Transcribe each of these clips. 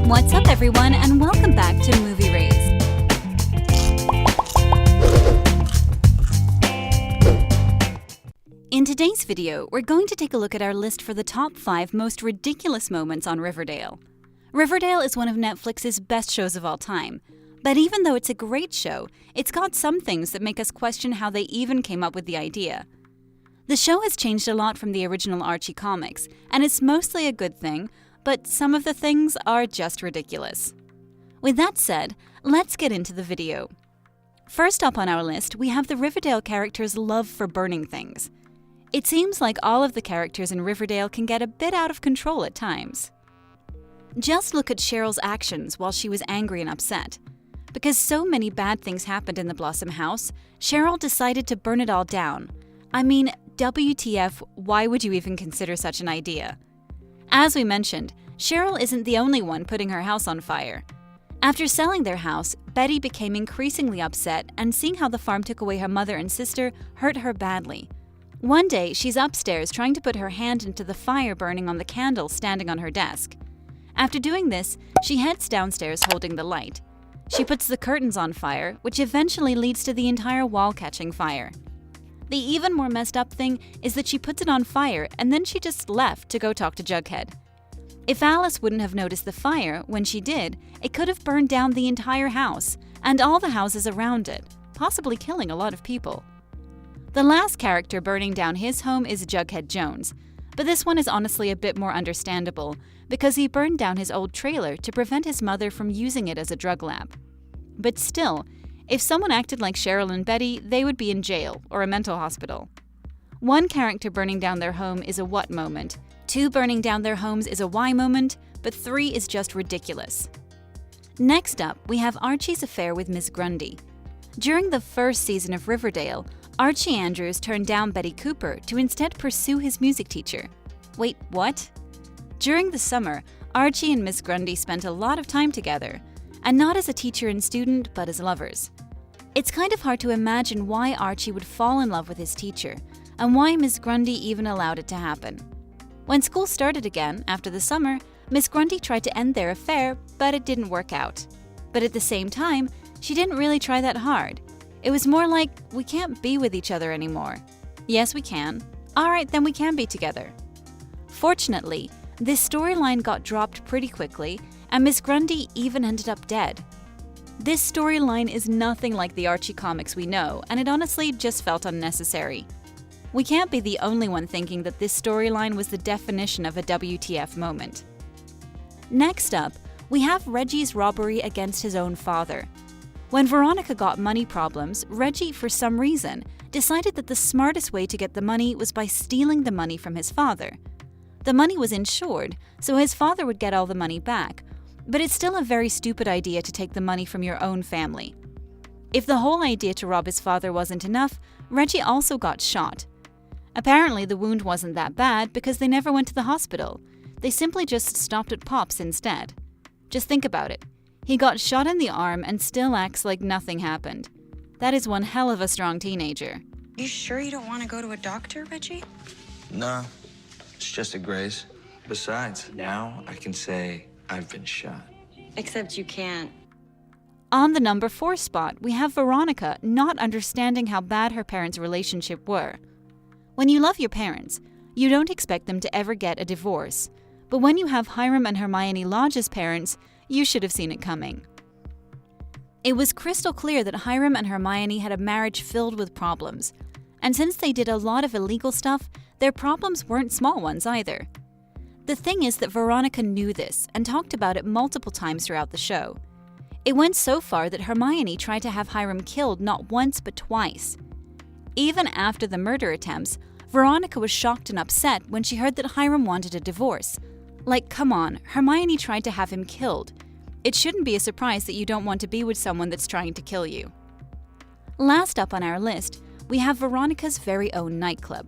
What's up, everyone, and welcome back to Movie Raise. In today's video, we're going to take a look at our list for the top 5 most ridiculous moments on Riverdale. Riverdale is one of Netflix's best shows of all time, but even though it's a great show, it's got some things that make us question how they even came up with the idea. The show has changed a lot from the original Archie Comics, and it's mostly a good thing, but some of the things are just ridiculous. With that said, let's get into the video. First up on our list, we have the Riverdale characters' love for burning things. It seems like all of the characters in Riverdale can get a bit out of control at times. Just look at Cheryl's actions while she was angry and upset. Because so many bad things happened in the Blossom house, Cheryl decided to burn it all down. I mean, WTF, why would you even consider such an idea? As we mentioned, Cheryl isn't the only one putting her house on fire. After selling their house, Betty became increasingly upset, and seeing how the farm took away her mother and sister hurt her badly. One day, she's upstairs trying to put her hand into the fire burning on the candle standing on her desk. After doing this, she heads downstairs holding the light. She puts the curtains on fire, which eventually leads to the entire wall catching fire. The even more messed up thing is that she puts it on fire and then she just left to go talk to Jughead. If Alice wouldn't have noticed the fire, when she did, it could have burned down the entire house and all the houses around it, possibly killing a lot of people. The last character burning down his home is Jughead Jones, but this one is honestly a bit more understandable because he burned down his old trailer to prevent his mother from using it as a drug lab. But still, if someone acted like Cheryl and Betty, they would be in jail or a mental hospital. One character burning down their home is a what moment, 2 burning down their homes is a why moment, but 3 is just ridiculous. Next up, we have Archie's affair with Miss Grundy. During the first season of Riverdale, Archie Andrews turned down Betty Cooper to instead pursue his music teacher. Wait, what? During the summer, Archie and Miss Grundy spent a lot of time together, and not as a teacher and student, but as lovers. It's kind of hard to imagine why Archie would fall in love with his teacher, and why Miss Grundy even allowed it to happen. When school started again, after the summer, Miss Grundy tried to end their affair, but it didn't work out. But at the same time, she didn't really try that hard. It was more like, we can't be with each other anymore. Yes, we can. Alright, then we can be together. Fortunately, this storyline got dropped pretty quickly, and Miss Grundy even ended up dead. This storyline is nothing like the Archie comics we know, and it honestly just felt unnecessary. We can't be the only one thinking that this storyline was the definition of a WTF moment. Next up, we have Reggie's robbery against his own father. When Veronica got money problems, Reggie, for some reason, decided that the smartest way to get the money was by stealing the money from his father. The money was insured, so his father would get all the money back, but it's still a very stupid idea to take the money from your own family. If the whole idea to rob his father wasn't enough, Reggie also got shot. Apparently, the wound wasn't that bad because they never went to the hospital. They simply just stopped at Pop's instead. Just think about it. He got shot in the arm and still acts like nothing happened. That is one hell of a strong teenager. You sure you don't want to go to a doctor, Reggie? Nah, it's just a graze. Besides, now I can say I've been shot. Except you can't. On the number 4 spot, we have Veronica not understanding how bad her parents' relationship were. When you love your parents, you don't expect them to ever get a divorce. But when you have Hiram and Hermione Lodge's parents, you should have seen it coming. It was crystal clear that Hiram and Hermione had a marriage filled with problems. And since they did a lot of illegal stuff, their problems weren't small ones either. The thing is that Veronica knew this and talked about it multiple times throughout the show. It went so far that Hermione tried to have Hiram killed not once but twice. Even after the murder attempts, Veronica was shocked and upset when she heard that Hiram wanted a divorce. Like, come on, Hermione tried to have him killed. It shouldn't be a surprise that you don't want to be with someone that's trying to kill you. Last up on our list, we have Veronica's very own nightclub.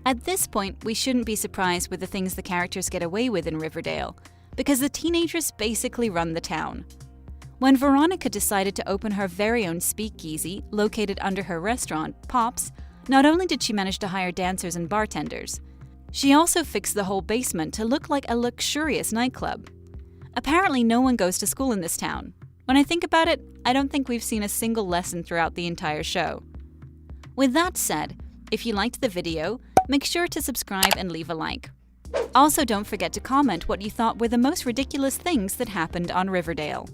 At this point, we shouldn't be surprised with the things the characters get away with in Riverdale, because the teenagers basically run the town. When Veronica decided to open her very own speakeasy, located under her restaurant, Pop's, not only did she manage to hire dancers and bartenders, she also fixed the whole basement to look like a luxurious nightclub. Apparently, no one goes to school in this town. When I think about it, I don't think we've seen a single lesson throughout the entire show. With that said, if you liked the video, make sure to subscribe and leave a like. Also, don't forget to comment what you thought were the most ridiculous things that happened on Riverdale.